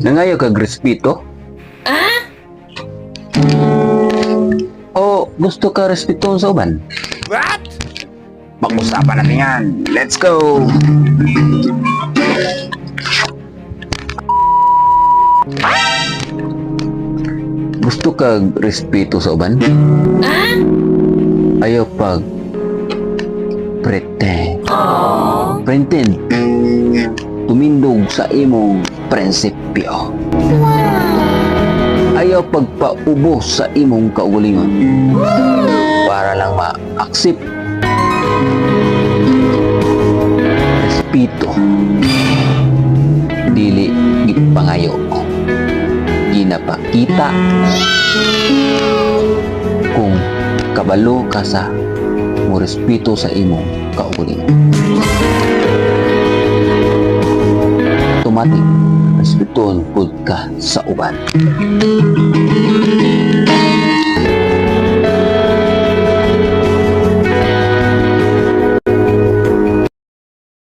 Nangayo kag respeto? O gusto ka respetuhon sa uban? What? Pag-usapan natin yan. Let's go! Gusto kag respeto sa uban? Ayaw pag pretend. Pretend. Tumindog sa imong prinsipyo. Ayaw pagpaubos sa imong kaugalingon. Para lang ma-accept. Respeto. Dili gipangayo. Ginapakita. Kung kabalo ka sa mo respeto sa imong kaugalingon. Automatic respetuhon pud ka sa uban.